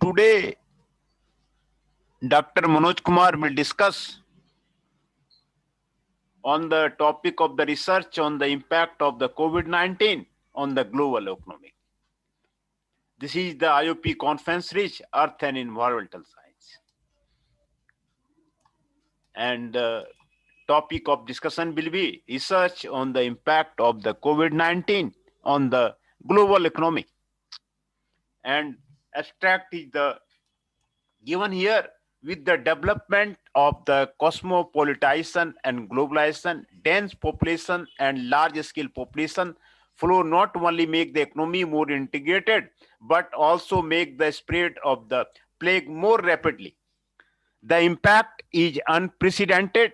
Today, Dr. Manoj Kumar will discuss on the topic of the research on the impact of the COVID-19 on the global economy. This is the IOP conference reach Earth and Environmental Science. And the topic of discussion will be research on the impact of the COVID-19 on the global economy. And abstract is the given here. With the development of the cosmopolitan and globalization, dense population and large-scale population flow not only make the economy more integrated, but also make the spread of the plague more rapidly. The impact is unprecedented.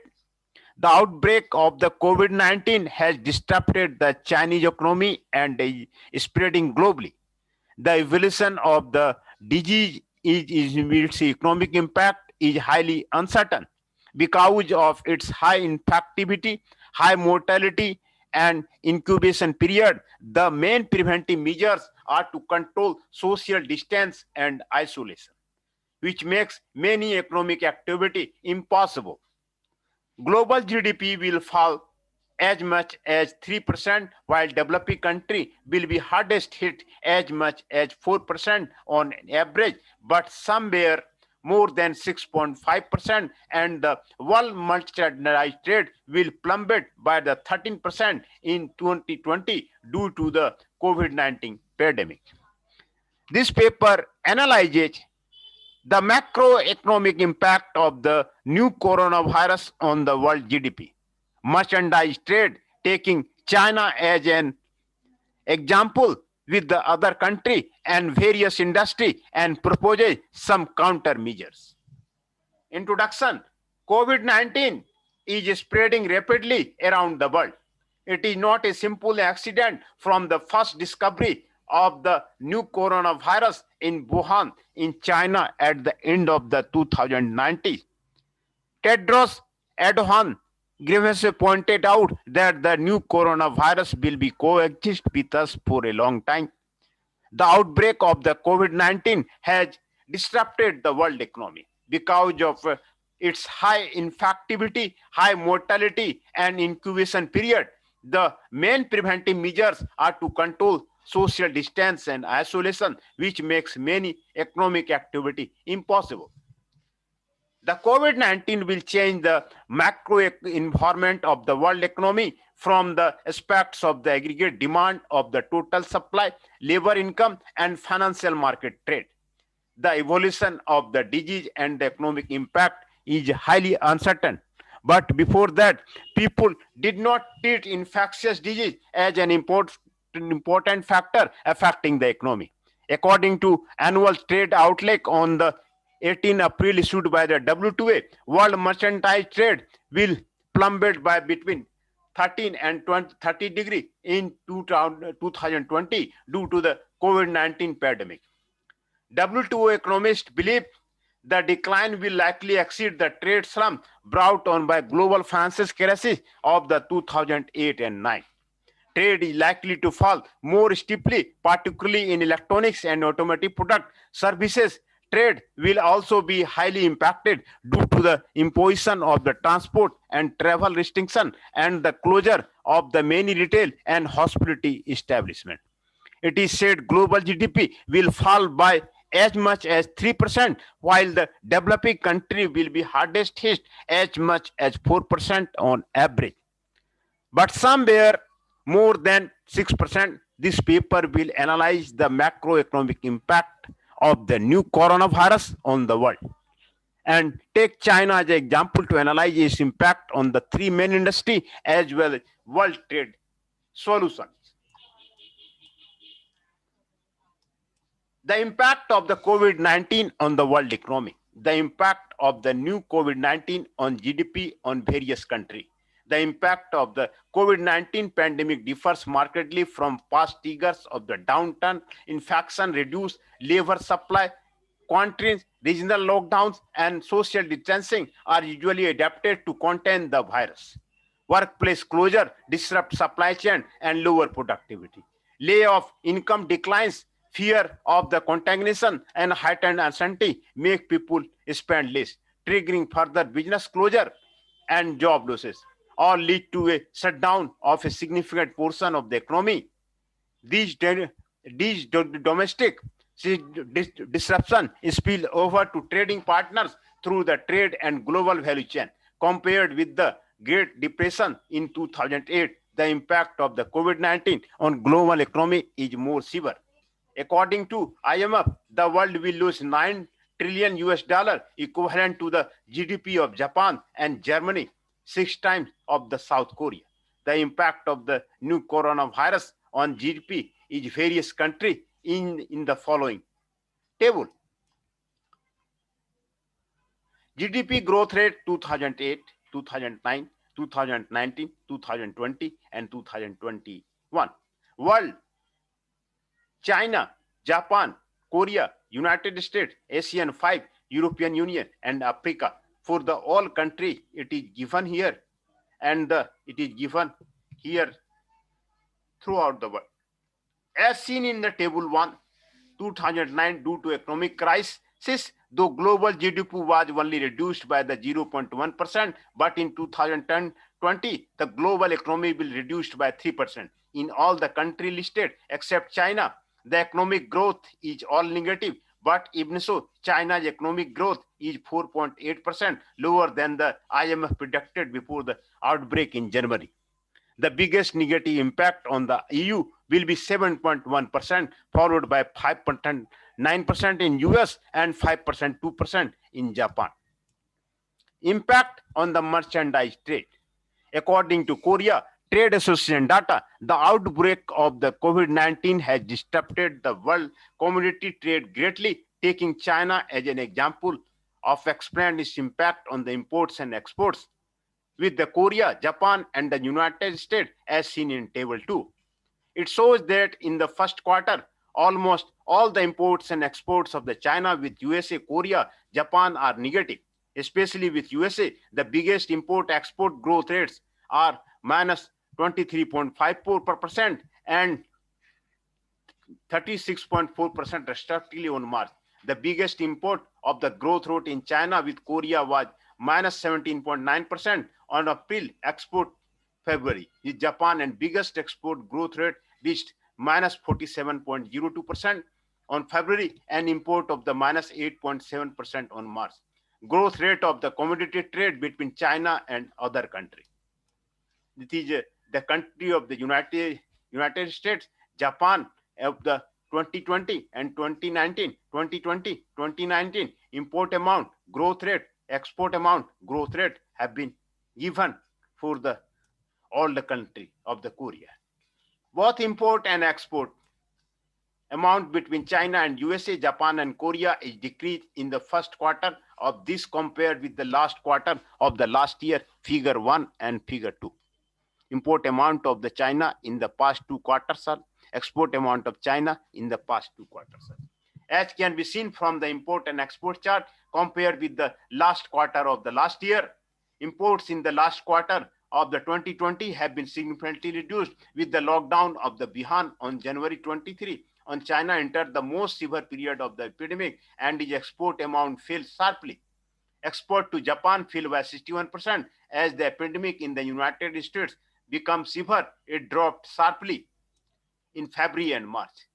The outbreak of the COVID-19 has disrupted the Chinese economy and is spreading globally. The evolution of the disease its economic impact is highly uncertain because of its high infectivity, high mortality, and incubation period. The main preventive measures are to control social distance and isolation, which makes many economic activity impossible. Global GDP will fall as much as 3%, while developing country will be hardest hit as much as 4% on average, but somewhere more than 6.5%, and the world merchandise trade will plummet by the 13% in 2020 due to the COVID-19 pandemic. This paper analyzes the macroeconomic impact of the new coronavirus on the world GDP. Merchandise trade, taking China as an example with the other country and various industry, and proposes some countermeasures. Introduction. COVID-19 is spreading rapidly around the world. It is not a simple accident from the first discovery of the new coronavirus in Wuhan in China at the end of the 2019. Tedros Adhanom Ghebreyesus pointed out that the new coronavirus will be coexist with us for a long time. The outbreak of the COVID-19 has disrupted the world economy because of its high infectivity, high mortality, and incubation period. The main preventive measures are to control social distance and isolation, which makes many economic activity impossible. The COVID-19 will change the macro environment of the world economy from the aspects of the aggregate demand of the total supply, labor income, and financial market trade. The evolution of the disease and the economic impact is highly uncertain. But before that, people did not treat infectious disease as an important factor affecting the economy. According to annual trade outlook on the 18 April issued by the WTO, world merchandise trade will plummet by between 13 and 30 degree in 2020 due to the COVID-19 pandemic. WTO economists believe the decline will likely exceed the trade slump brought on by global financial crisis of the 2008 and 9. Trade is likely to fall more steeply, particularly in electronics and automotive product. Services trade will also be highly impacted due to the imposition of the transport and travel restriction and the closure of the many retail and hospitality establishments. It is said global GDP will fall by as much as 3%, while the developing country will be hardest hit as much as 4% on average. But somewhere more than 6%. This paper will analyze the macroeconomic impact of the new coronavirus on the world and take China as an example to analyze its impact on the three main industries as well as world trade solutions. The impact of the COVID-19 on the world economy. The impact of the new COVID-19 on GDP on various countries. The impact of the COVID-19 pandemic differs markedly from past years of the downturn, infection, reduced labor supply, quarantines, regional lockdowns, and social distancing are usually adapted to contain the virus. Workplace closure disrupt supply chain and lower productivity. Layoff, income declines, Fear of the contamination and heightened uncertainty make people spend less, triggering further business closure and job losses, or lead to a shutdown of a significant portion of the economy. These, domestic disruption spill over to trading partners through the trade and global value chain. Compared with the Great Depression in 2008, the impact of the COVID-19 on global economy is more severe. According to IMF, the world will lose 9 trillion US dollar, equivalent to the GDP of Japan and Germany, 6 times of the South Korea. The impact of the new coronavirus on GDP is various countries in the following table. GDP growth rate 2008, 2009, 2019, 2020, and 2021. World: China, Japan, Korea, United States, ASEAN 5, European Union, and Africa. For the all country, it is given here, and it is given here throughout the world. As seen in the table 1, 2009, due to economic crisis, though global GDP was only reduced by the 0.1%, but in 2020, the global economy will reduced by 3%. In all the countries listed except China, the economic growth is all negative, but even so, China's economic growth is 4.8%, lower than the IMF predicted before the outbreak in January. The biggest negative impact on the EU will be 7.1%, followed by 5.9% in US and 5%, 2% in Japan. Impact on the merchandise trade. According to Korea Trade Association data, the outbreak of the COVID-19 has disrupted the world commodity trade greatly, taking China as an example of explain its impact on the imports and exports, with the Korea, Japan, and the United States as seen in table 2. It shows that in the first quarter, almost all the imports and exports of the China with USA, Korea, Japan are negative. Especially with USA, the biggest import-export growth rates are minus 23.54% and 36.4% respectively on March. The biggest import of the growth rate in China with Korea was minus 17.9% on April export February. With Japan and biggest export growth rate reached minus 47.02% on February and import of the minus 8.7% on March. Growth rate of the commodity trade between China and other countries. This is the country of the United States, Japan of the 2020 and 2019, 2020, 2019 import amount, growth rate, export amount, growth rate have been given for the all the country of the Korea. Both import and export amount between China and USA, Japan, and Korea is decreased in the first quarter of this compared with the last quarter of the last year, figure 1 and figure 2. Import amount of the China in the past 2 quarters are export amount of China in the past 2 quarters. As can be seen from the import and export chart, compared with the last quarter of the last year, imports in the last quarter of the 2020 have been significantly reduced with the lockdown of the Wuhan on January 23. On China entered the most severe period of the epidemic and its export amount fell sharply. Export to Japan fell by 61% as the epidemic in the United States became severe. It dropped sharply in February and March.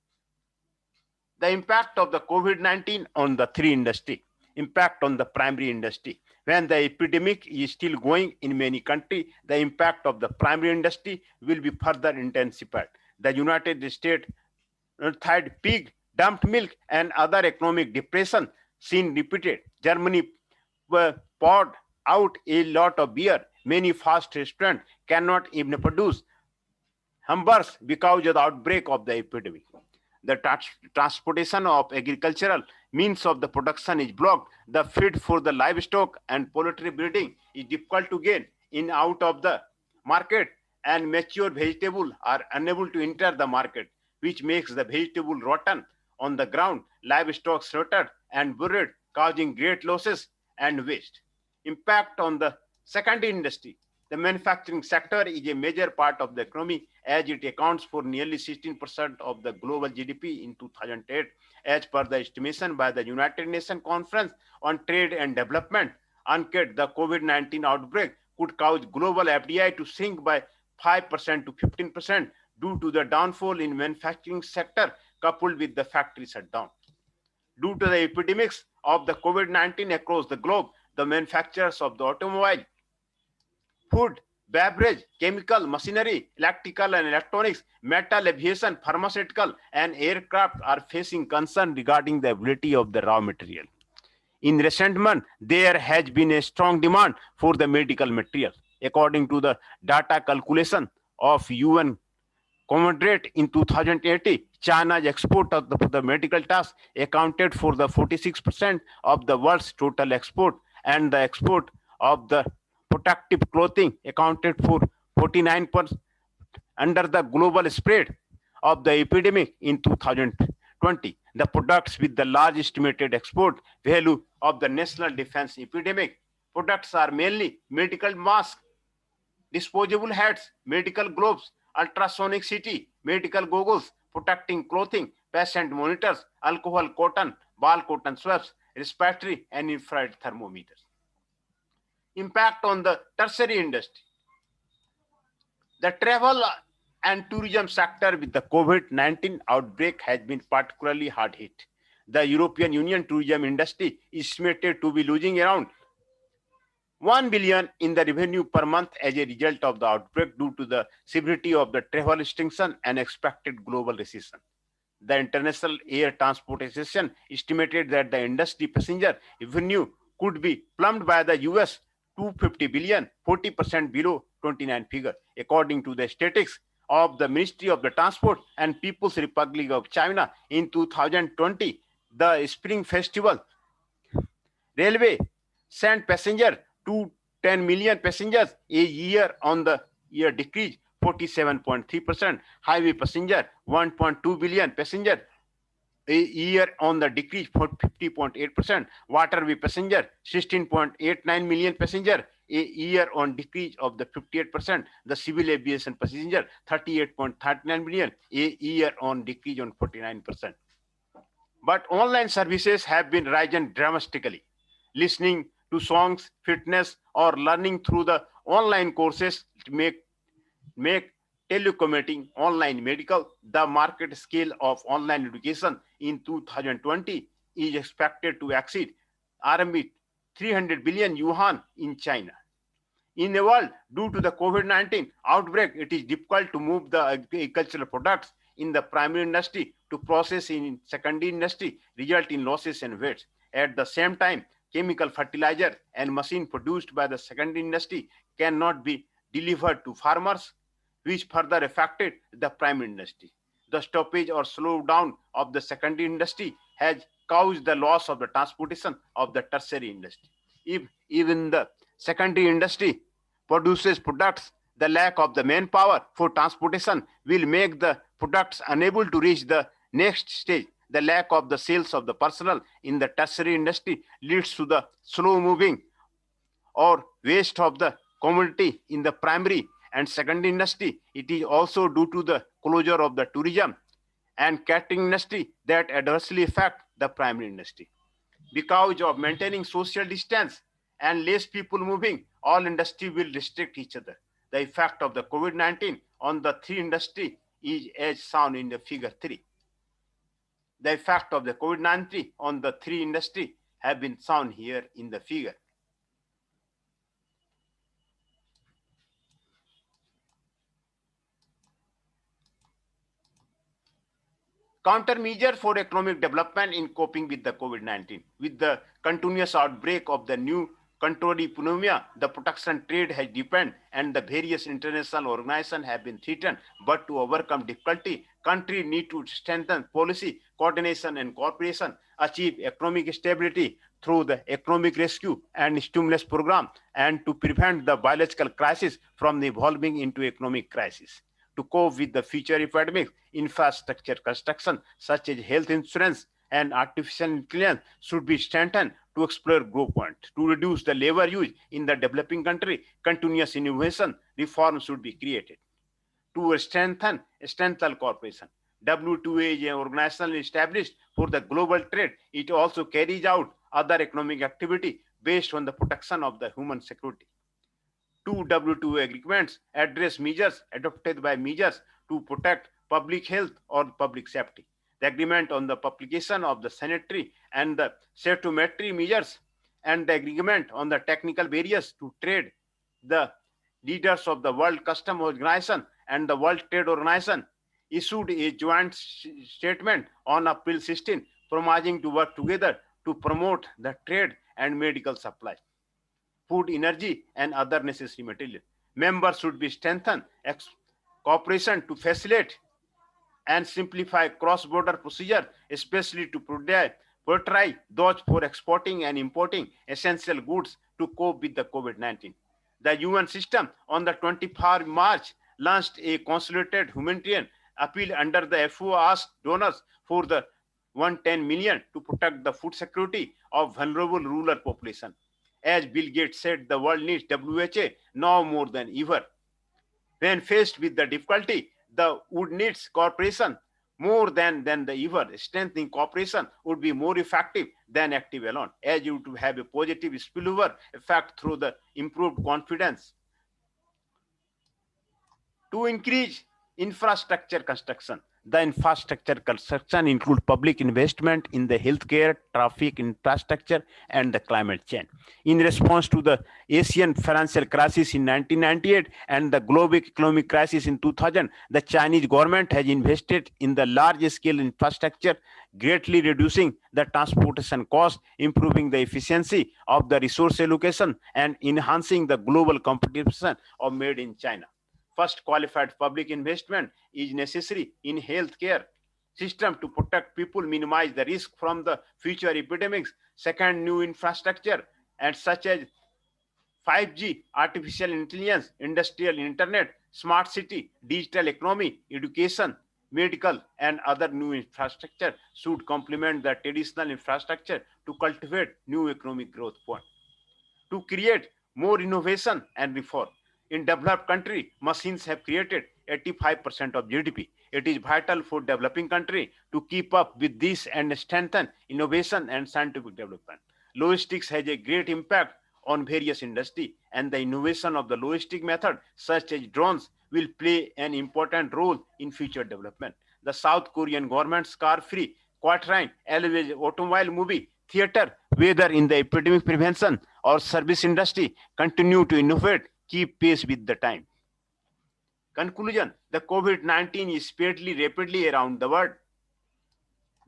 The impact of the COVID-19 on the 3 industry. Impact on the primary industry. When the epidemic is still going in many countries, the impact of the primary industry will be further intensified. The United States had pig, dumped milk, and other economic depression seen repeated. Germany poured out a lot of beer. Many fast restaurants cannot even produce hamburgers because of the outbreak of the epidemic. The transportation of agricultural means of the production is blocked. The feed for the livestock and poultry breeding is difficult to gain in out of the market, and mature vegetables are unable to enter the market, which makes the vegetable rotten on the ground, livestock slaughtered and buried, causing great losses and waste. Impact on the secondary industry. The manufacturing sector is a major part of the economy as it accounts for nearly 16% of the global GDP in 2008, as per the estimation by the United Nations Conference on Trade and Development. UNCTAD, the COVID-19 outbreak could cause global FDI to shrink by 5% to 15% due to the downfall in manufacturing sector coupled with the factory shutdown. Due to the epidemics of the COVID-19 across the globe, the manufacturers of the automobile, food, beverage, chemical, machinery, electrical and electronics, metal, aviation, pharmaceutical, and aircraft are facing concern regarding the availability of the raw material. In recent months, there has been a strong demand for the medical material. According to the data calculation of UN Commodate in 2080, China's export of the medical tasks accounted for the 46% of the world's total export, and the export of the protective clothing accounted for 49%. Under the global spread of the epidemic in 2020, the products with the large estimated export value of the national defense epidemic products are mainly medical masks, disposable hats, medical gloves, ultrasonic CT, medical goggles, protecting clothing, patient monitors, alcohol, cotton, ball cotton swabs, respiratory and infrared thermometers. Impact on the tertiary industry. The travel and tourism sector with the COVID-19 outbreak has been particularly hard hit. The European Union tourism industry is estimated to be losing around 1 billion in the revenue per month as a result of the outbreak due to the severity of the travel restriction and expected global recession. The International Air Transport Association estimated that the industry passenger revenue could be plumbed by the US 250 billion, 40% below 29 figure, according to the statistics of the Ministry of the Transport and People's Republic of China. In 2020, the Spring Festival Railway sent passenger to 10 million passengers a year on the year decrease 47.3%. Highway passenger 1.2 billion passenger a year on the decrease for 50.8%. Waterway passenger 16.89 million passenger a year on decrease of the 58%. The civil aviation passenger 38.39 million a year on decrease on 49%. But online services have been rising dramatically. Listening to songs, fitness, or learning through the online courses to make telecommuting online medical. The market scale of online education in 2020 is expected to exceed RMB 300 billion yuan in China. In the world, due to the COVID-19 outbreak, it is difficult to move the agricultural products in the primary industry to process in secondary industry, result in losses and waste. At the same time, chemical fertilizer and machine produced by the secondary industry cannot be delivered to farmers, which further affected the primary industry. The stoppage or slowdown of the secondary industry has caused the loss of the transportation of the tertiary industry. If even the secondary industry produces products, the lack of the manpower for transportation will make the products unable to reach the next stage. The lack of the sales of the personnel in the tertiary industry leads to the slow moving or waste of the commodity in the primary and secondary industry. It is also due to the closure of the tourism and catering industry that adversely affect the primary industry. Because of maintaining social distance and less people moving, all industry will restrict each other. The effect of the COVID-19 on the three industry is as shown in the figure 3. The effect of the COVID-19 on the three industry have been shown here in the figure. Countermeasure for economic development in coping with the COVID-19. With the continuous outbreak of the new controlled pneumonia, the protection trade has deepened and the various international organizations have been threatened. But to overcome difficulty, countries need to strengthen policy, coordination and cooperation, achieve economic stability through the economic rescue and stimulus program, and to prevent the biological crisis from evolving into economic crisis. To cope with the future epidemics, infrastructure construction such as health insurance and artificial intelligence should be strengthened to explore growth points. To reduce the labor use in the developing country, continuous innovation reforms should be created. To strengthen cooperation, WTO is an organization established for the global trade. It also carries out other economic activity based on the protection of the human security. Two WTO agreements address measures adopted by measures to protect public health or public safety. The agreement on the publication of the sanitary and the cytometry measures and the agreement on the technical barriers to trade. The leaders of the World Customs Organization and the World Trade Organization issued a joint statement on April 16, promising to work together to promote the trade and medical supplies, food, energy, and other necessary materials. Members should be strengthened cooperation to facilitate and simplify cross-border procedure, especially to portray those for exporting and importing essential goods to cope with the COVID-19. The UN system on the 24th March launched a consolidated humanitarian appeal under the FAO asked donors for the 110 million to protect the food security of vulnerable rural population. As Bill Gates said, the world needs WHO now more than ever. When faced with the difficulty, the would needs cooperation more than the ever. Strengthening cooperation would be more effective than active alone, as you would have a positive spillover effect through the improved confidence. To increase infrastructure construction, the infrastructure construction includes public investment in the healthcare, traffic infrastructure, and the climate change. In response to the Asian financial crisis in 1998 and the global economic crisis in 2000, the Chinese government has invested in the large-scale infrastructure, greatly reducing the transportation cost, improving the efficiency of the resource allocation, and enhancing the global competition of made in China. First, qualified public investment is necessary in healthcare system to protect people, minimize the risk from the future epidemics. Second, new infrastructure and such as 5G, artificial intelligence, industrial internet, smart city, digital economy, education, medical, and other new infrastructure should complement the traditional infrastructure to cultivate new economic growth point. To create more innovation and reform. In developed country, machines have created 85% of GDP. It is vital for developing country to keep up with this and strengthen innovation and scientific development. Logistics has a great impact on various industries, and the innovation of the logistic method, such as drones, will play an important role in future development. The South Korean government's car-free quatrain, elevated automobile movie, theater, whether in the epidemic prevention or service industry, continue to innovate, keep pace with the time. Conclusion, the COVID-19 is spreading rapidly around the world.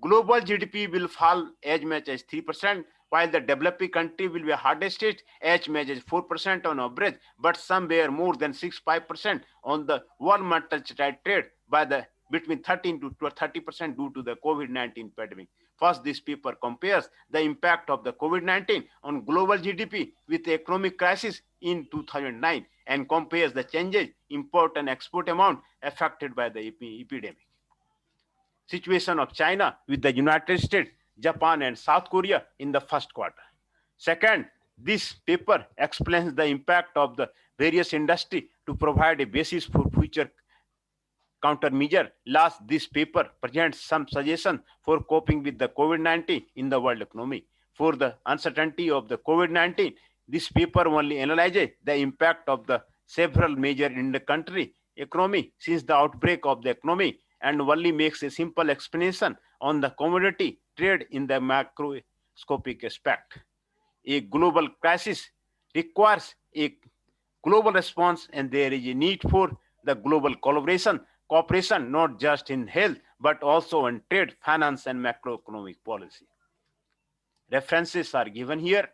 Global GDP will fall as much as 3%, while the developing country will be hardest hit as much as 4% on average, but somewhere more than 6-5% on the world mercantile trade by the between 13 to 30% due to the COVID-19 pandemic. First, this paper compares the impact of the COVID-19 on global GDP with the economic crisis in 2009 and compares the changes, import and export amount affected by the epidemic. Situation of China with the United States, Japan, and South Korea in the first quarter. Second, this paper explains the impact of the various industry to provide a basis for future countermeasure. Last, this paper presents some suggestions for coping with the COVID-19 in the world economy. For the uncertainty of the COVID-19, this paper only analyzes the impact of the several measures in the country economy since the outbreak of the economy and only makes a simple explanation on the commodity trade in the macroscopic aspect. A global crisis requires a global response, and there is a need for the global cooperation, not just in health, but also in trade, finance, and macroeconomic policy. References are given here.